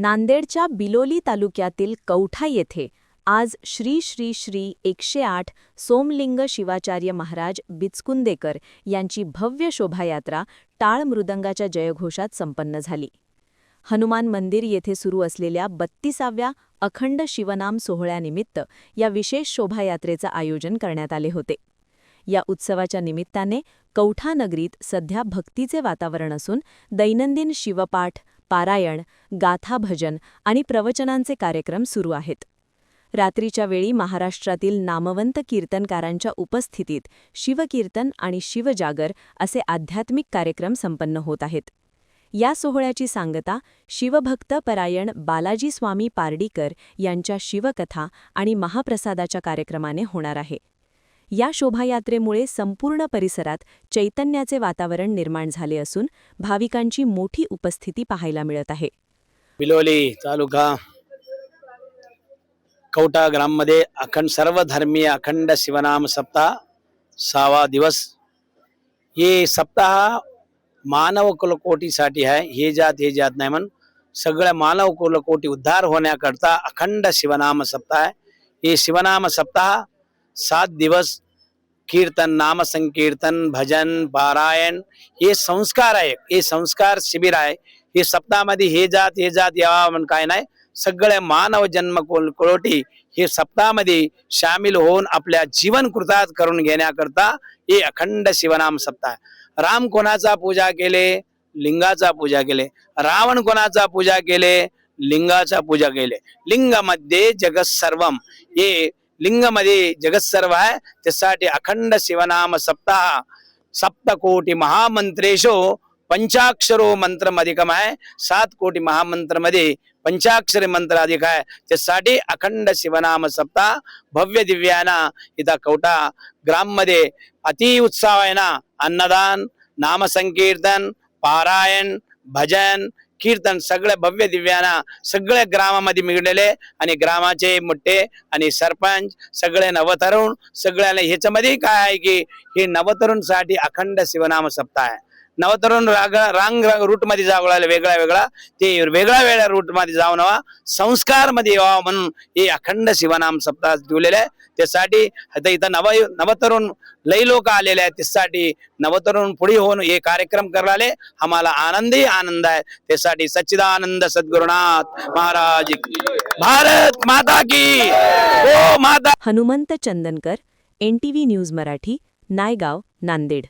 नांदेडच्या बिलोली तालुक्यातील कौठा येथे आज श्री श्री श्री 108 सोमलिंग शिवाचार्य महाराज बिचकुंदेकर यांची भव्य शोभायात्रा टाळ मृदंगाच्या जयघोषात संपन्न झाली. हनुमान मंदिर येथे सुरू असलेल्या 32व्या अखंड शिवनाम सोहळ्यानिमित्त या विशेष शोभायात्रेचं आयोजन करण्यात आले होते. या उत्सवाच्या निमित्ताने कौठा नगरीत सध्या भक्तीचे वातावरण असून दैनंदिन शिवपाठ, पारायण, गाथा भजन आणि प्रवचनांचे कार्यक्रम सुरू आहेत. रात्रीच्या वेळी महाराष्ट्रातील नामवंत कीर्तनकारांच्या उपस्थितीत शिवकीर्तन आणि शिवजागर असे आध्यात्मिक कार्यक्रम संपन्न होत आहेत. या सोहळ्याची सांगता शिवभक्त परायण बालाजी स्वामी पार्डीकर यांच्या शिवकथा आणि महाप्रसादाच्या कार्यक्रमाने होणार आहे. या शोभायात्रेमुळे संपूर्ण परिसरात चैतन्याचे वातावरण निर्माण झाले असून भाविकांची मोठी उपस्थिती पाहायला मिळत आहे. बिलोली तालुका कौठा ग्राममध्ये सर्वधर्मीय अखंड शिवनाम सप्ताह 6वा दिवस. हे सप्ताह मानव कुलकोटीसाठी आहे. हे जात नाही म्हणून सगळ्या मानव कुलकोटी उद्धार होण्याकरता अखंड शिवनाम सप्ताह आहे. हे शिवनाम सप्ताह 7 दिवस कीर्तन, नाम संकीर्तन, भजन, पारायण हे संस्कार आहे. हे संस्कार शिबिर आहे. हे सप्ताहामध्ये हे जात यावा म्हणून काय नाही, सगळे मानव जन्म कोटी हे सप्ताहामध्ये सामील होऊन आपल्या जीवन कृतार्थ करून घेण्याकरता हे अखंड शिवनाम सप्ताह आहे. राम कोणाचा पूजा केले? लिंगाचा पूजा केले. रावण कोणाचा पूजा केले? लिंगाचा पूजा केले. लिंगामध्ये जगत सर्वम, हे लिंगामध्ये जगत सर्व आहे. त्यासाठी अखंड शिवनाम सप्ताह 7 कोटी महामंत्रेशो पंचाक्षरो मंत्रमधिकम आहे. 7 कोटी महामंत्रमध्ये पंचाक्षरी मंत्र अधिक आहे. त्यासाठी अखंड शिवनाम सप्ताह भव्य दिव्याना इथं कौठा ग्राममध्ये अति उत्साह आहे ना. अन्नदान, नामसंकीर्तन, पारायण, भजन, कीर्तन सगळे भव्य दिव्याना सगळे ग्रामामध्ये मिळलेले आणि ग्रामाचे मोठे आणि सरपंच सगळे नवतरुण सगळ्यांना ह्याच्यामध्ये काय आहे की हे नवतरुणसाठी अखंड शिवनाम सप्ताह आहे. नवतरुण रांग रूट मध्ये जावं लागले वेगळा ते वेगळ्या रूट मध्ये जाऊ नवा संस्कार मध्ये यावा म्हणून हे अखंड शिवनाम सप्ताह ठेवलेले आहे. त्यासाठी आता इथं नवतरुण लई लोक आलेले आहेत. त्यासाठी नवतरुण पुढे होऊन हे कार्यक्रम करायला आम्हाला आनंद आहे. त्यासाठी सच्चिदानंद सद्गुरुनाथ महाराज, भारत माता की ओ माता. Hanumant Chandankar, NTV news Marathi, Naigaon, Nanded.